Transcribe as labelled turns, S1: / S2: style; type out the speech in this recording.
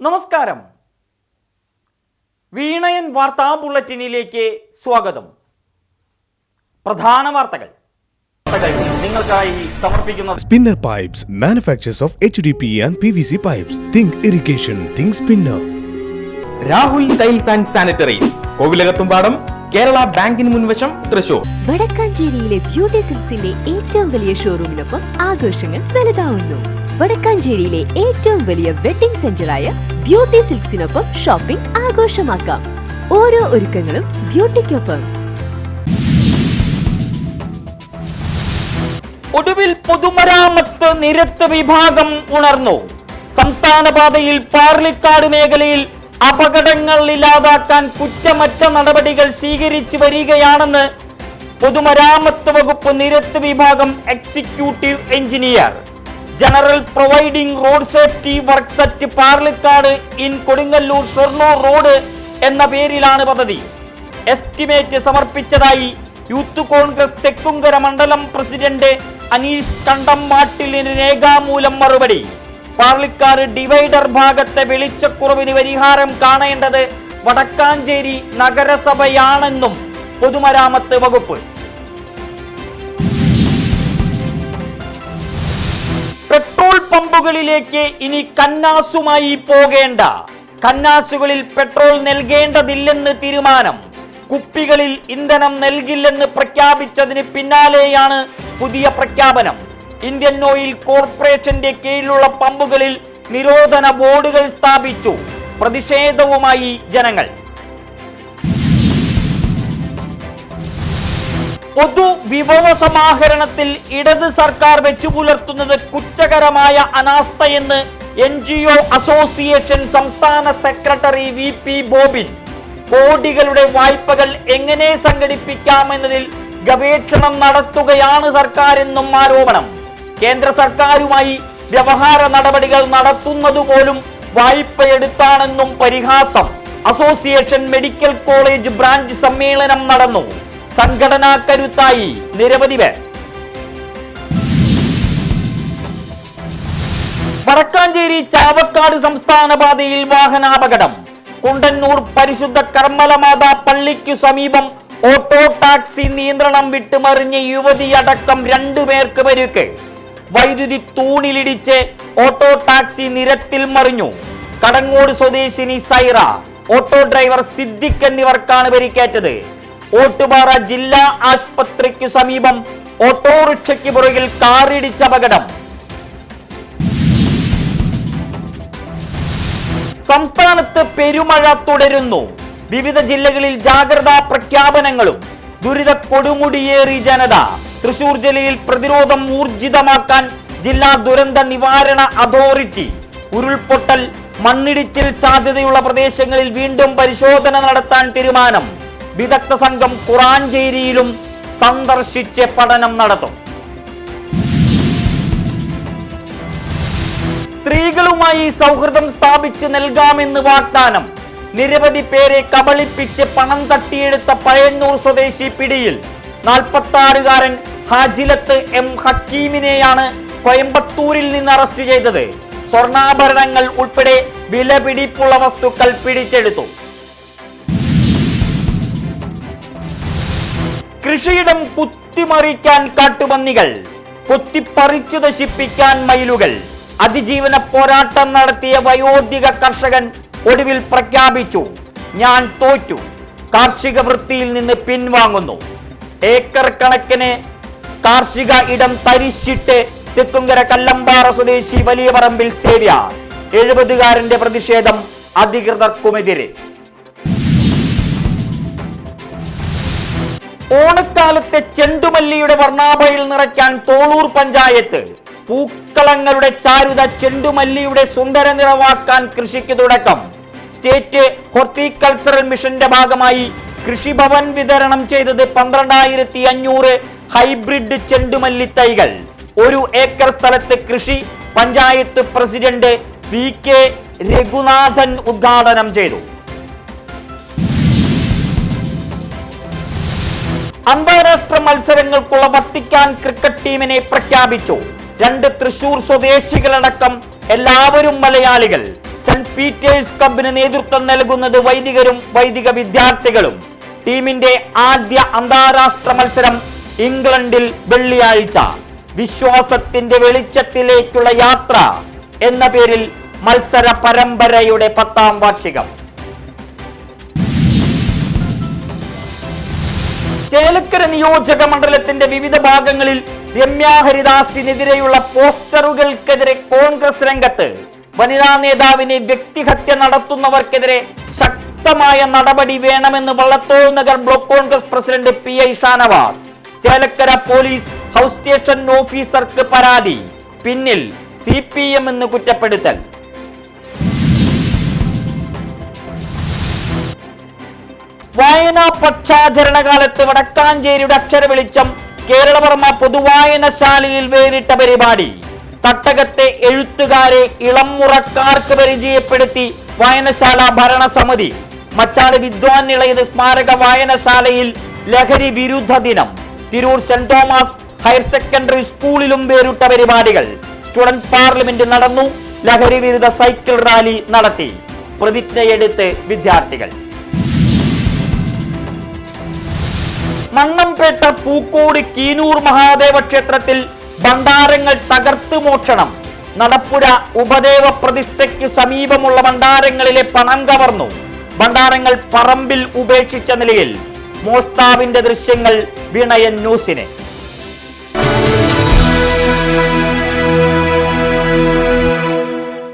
S1: നമസ്കാരം. വീണയൻ വാർത്താ ബുള്ളറ്റിനിലേക്ക് സ്വാഗതം. പ്രധാന വാർത്തകൾ നിങ്ങൾക്കായി സമർപ്പിക്കുന്നത്
S2: Spinner Pipes, manufacturers of HDPE and PVC pipes. Think irrigation, think Spinner.
S3: Rahul tiles and sanitaries, Kovilakathumpadam, Kerala ബാങ്കിന് മുൻവശം, തൃശൂർ.
S4: വടക്കാഞ്ചേരിയിലെ ബ്യൂട്ടി സിൽക്സിന്റെ ഏറ്റവും വലിയ ഷോറൂമിനൊപ്പം ആഘോഷങ്ങൾ വലുതാവുന്നു. വടക്കാഞ്ചേരിയിലെ ഏറ്റവും വലിയ വെഡിംഗ് സെന്ററായ ബ്യൂട്ടി സിൽക്സിനൊപ്പം ഷോപ്പിംഗ് ആഘോഷമാക്കാം. ഓരോ ഒരുക്കങ്ങളും ബ്യൂട്ടിക്കൊപ്പം.
S1: ഒടുവിൽ പൊതുമരാമത്ത് നിരത്ത് വിഭാഗം ഉണർന്നു. സംസ്ഥാന പാതയിൽ പാർലിക്കാട് മേഖലയിൽ അപകടങ്ങൾ ഇല്ലാതാക്കാൻ കുറ്റമറ്റ നടപടികൾ സ്വീകരിച്ചു വരികയാണെന്ന് പൊതുമരാമത്ത് വകുപ്പ് നിരത്ത് വിഭാഗം executive engineer. General providing road safety works at Parlikkad in Kodungallur Shoranur road എന്ന പേരിലാണ് പദ്ധതി. എസ്റ്റിമേറ്റ് സമർപ്പിച്ചതായി യൂത്ത് കോൺഗ്രസ് തെക്കുംകര മണ്ഡലം പ്രസിഡന്റ് അനീഷ് കണ്ടംമാട്ടിലിന് രേഖാമൂലം മറുപടി. പാർലിക്കാട് ഡിവൈഡർ ഭാഗത്തെ വെളിച്ചക്കുറവിന് പരിഹാരം കാണേണ്ടത് വടക്കാഞ്ചേരി നഗരസഭയാണെന്നും പൊതുമരാമത്ത് വകുപ്പ്. പെട്രോൾ പമ്പുകളിലേക്ക് ഇനി കന്നാസുമായി പോകേണ്ട. കന്നാസുകളിൽ പെട്രോൾ നൽകേണ്ടതില്ലെന്ന് തീരുമാനം. കുപ്പികളിൽ ഇന്ധനം നൽകില്ലെന്ന് പ്രഖ്യാപിച്ചതിന് പിന്നാലെയാണ് പുതിയ പ്രഖ്യാപനം. ഇന്ത്യൻ ഓയിൽ കോർപ്പറേഷന്റെ കീഴിലുള്ള പമ്പുകളിൽ നിരോധന ബോർഡുകൾ സ്ഥാപിച്ചു. പ്രതിഷേധവുമായി ജനങ്ങൾ. പൊതുവിഭവ സമാഹരണത്തിൽ ഇടത് സർക്കാർ വെച്ചുപുലർത്തുന്നത് കുറ്റകരമായ അനാസ്ഥയെന്ന് NGO അസോസിയേഷൻ സംസ്ഥാന സെക്രട്ടറി VP ബോബിൻ. കോടികളുടെ വായ്പകൾ എങ്ങനെ സംഘടിപ്പിക്കാമെന്നതിൽ ഗവേഷണം നടത്തുകയാണ് സർക്കാരെന്നും ആരോപണം. കേന്ദ്ര സർക്കാരുമായി വ്യവഹാര നടപടികൾ നടത്തുന്നതുപോലും വായ്പയെടുത്താണെന്നും പരിഹാസം. അസോസിയേഷൻ മെഡിക്കൽ കോളേജ് ബ്രാഞ്ച് സമ്മേളനം നടന്നു. സംഘടനാ കരുത്തായി നിരവധി പേർ. വടക്കാഞ്ചേരി ചാവക്കാട് സംസ്ഥാന പാതയിൽ വാഹനാപകടം. കുണ്ടന്നൂർ പരിശുദ്ധ കർമ്മലമാതാ പള്ളിക്കു സമീപം ഓട്ടോ ടാക്സി നിയന്ത്രണം വിട്ട് മറിഞ്ഞ യുവതിയടക്കം 2 പേർക്ക് പരിക്ക്. വൈദ്യുതി തൂണിലിടിച്ച് ഓട്ടോ ടാക്സി നിരത്തിൽ മറിഞ്ഞു. കടങ്ങോട് സ്വദേശിനി സൈറ, ഓട്ടോ ഡ്രൈവർ സിദ്ദിഖ് എന്നിവർക്കാണ് പരിക്കേറ്റത്. ഓട്ടുപാറ ജില്ലാ ആശുപത്രിക്കു സമീപം ഓട്ടോറിക്ഷയ്ക്ക് പുറകിൽ കാറിടിച്ച അപകടം. സംസ്ഥാനത്ത് പെരുമഴ തുടരുന്നു. വിവിധ ജില്ലകളിൽ ജാഗ്രതാ പ്രഖ്യാപനങ്ങളും. ദുരിത കൊടുമുടിയേറി ജനത. തൃശൂർ ജില്ലയിൽ പ്രതിരോധം ഊർജിതമാക്കാൻ ജില്ലാ ദുരന്ത നിവാരണ അതോറിറ്റി. ഉരുൾപൊട്ടൽ, മണ്ണിടിച്ചിൽ സാധ്യതയുള്ള പ്രദേശങ്ങളിൽ വീണ്ടും പരിശോധന നടത്താൻ തീരുമാനം. വിദഗ്ധ സംഘം കുറാഞ്ചേരിയിലും സന്ദർശിച്ച് പഠനം നടത്തും. സ്ത്രീകളുമായി സൗഹൃദം സ്ഥാപിച്ച് നൽകാമെന്ന് വാഗ്ദാനം. നിരവധി പേരെ കബളിപ്പിച്ച് പണം തട്ടിയെടുത്ത പഴയന്നൂർ സ്വദേശി പിടിയിൽ. 46-കാരൻ ഹാജിലത്ത് M ഹക്കീമിനെയാണ് കോയമ്പത്തൂരിൽ നിന്ന് അറസ്റ്റ് ചെയ്തത്. സ്വർണ്ണാഭരണങ്ങൾ ഉൾപ്പെടെ വിലപിടിപ്പുള്ള വസ്തുക്കൾ പിടിച്ചെടുത്തു. കൃഷിയിടം കുത്തിമറിക്കാൻ കാട്ടുപന്നികൾ. കൊത്തിപ്പറിച്ചു നശിപ്പിക്കാൻ മയിലുകൾ. അതിജീവന പോരാട്ടം നടത്തിയ വയോധിക കർഷകൻ ഒടുവിൽ പ്രഖ്യാപിച്ചു, ഞാൻ തോറ്റു, കാർഷിക വൃത്തിയിൽ നിന്ന് പിൻവാങ്ങുന്നു. ഏക്കർ കണക്കിന് കാർഷിക ഇടം തരിശിട്ട് തെക്കുംകര കല്ലമ്പാറ സ്വദേശി വലിയ പറമ്പിൽ സേവ്യ. 70-കാരന്റെ പ്രതിഷേധം അധികൃതർക്കുമെതിരെ. ഓണക്കാലത്തെ ചെണ്ടുമല്ലിയുടെ വർണ്ണാഭയിൽ നിറയ്ക്കാൻ തോളൂർ പഞ്ചായത്ത്. പൂക്കളങ്ങളുടെ ചാരുത ചെണ്ടുമല്ലിയുടെ സുന്ദര നിറവാക്കാൻ കൃഷിക്ക് തുടക്കം. സ്റ്റേറ്റ് ഹോർട്ടിക്കൾച്ചറൽ മിഷന്റെ ഭാഗമായി കൃഷിഭവൻ വിതരണം ചെയ്തത് 12,500 ഹൈബ്രിഡ് ചെണ്ടുമല്ലി തൈകൾ. 1 ഏക്കർ സ്ഥലത്ത് കൃഷി പഞ്ചായത്ത് പ്രസിഡന്റ് VK രഘുനാഥൻ ഉദ്ഘാടനം ചെയ്തു. അന്താരാഷ്ട്ര മത്സരങ്ങൾക്കുള്ള വത്തിക്കാൻ ക്രിക്കറ്റ് ടീമിനെ പ്രഖ്യാപിച്ചു. 2 തൃശൂർ സ്വദേശികളടക്കം എല്ലാവരും മലയാളികൾ. സെന്റ് പീറ്റേഴ്സ് ക്ലബിന് നേതൃത്വം നൽകുന്നത് വൈദികരും വൈദിക വിദ്യാർത്ഥികളും. ടീമിന്റെ ആദ്യ അന്താരാഷ്ട്ര മത്സരം ഇംഗ്ലണ്ടിൽ വെള്ളിയാഴ്ച. വിശ്വാസത്തിന്റെ വെളിച്ചത്തിലേക്കുള്ള യാത്ര എന്ന പേരിൽ മത്സര പരമ്പരയുടെ 10ാം വാർഷികം. ചേലക്കര നിയോജക മണ്ഡലത്തിന്റെ വിവിധ ഭാഗങ്ങളിൽ രമ്യ ഹരിദാസിനെതിരെയുള്ള പോസ്റ്ററുകൾക്കെതിരെ കോൺഗ്രസ് രംഗത്ത്. വനിതാ നേതാവിനെ വ്യക്തിഹത്യ നടത്തുന്നവർക്കെതിരെ ശക്തമായ നടപടി വേണമെന്ന് Vallathol Nagar block Congress president PI Shanavas. Chelakkara police house station ഓഫീസർക്ക് പരാതി, പിന്നിൽ CPM എന്ന് കുറ്റപ്പെടുത്തൽ. വായനാ പക്ഷാചരണകാലത്ത് വടക്കാഞ്ചേരിയുടെ അക്ഷര വെളിച്ചം കേരളവർമ്മ പൊതുവായനശാലയിൽ വേറിട്ട പരിപാടി. തട്ടകത്തെ എഴുത്തുകാരെ ഇളംമുറക്കാർക്ക് പരിചയപ്പെടുത്തി വായനശാല ഭരണസമിതി. മച്ചാട് വിദ്വാൻ നിളയത് സ്മാരക വായനശാലയിൽ ലഹരി വിരുദ്ധ ദിനം. Tirur saint Thomas higher secondary സ്കൂളിലും വേറിട്ട പരിപാടികൾ. സ്റ്റുഡന്റ് പാർലമെന്റ് നടന്നു. ലഹരി വിരുദ്ധ സൈക്കിൾ റാലി നടത്തി. പ്രതിജ്ഞയെടുത്ത് വിദ്യാർത്ഥികൾ. മണ്ണംപേട്ട പൂക്കോട് കീനൂർ മഹാദേവ ക്ഷേത്രത്തിൽ ഭണ്ഡാരങ്ങൾ തകർത്ത് മോഷണം. നടപ്പുര ഉപദേവ പ്രതിഷ്ഠയ്ക്ക് സമീപമുള്ള ഭണ്ഡാരങ്ങളിലെ പണം കവർന്നു. ഭണ്ഡാരങ്ങൾ പറമ്പിൽ ഉപേക്ഷിച്ച നിലയിൽ. മോഷ്ടാവിന്റെ ദൃശ്യങ്ങൾ വിണയൻ ന്യൂസിന്.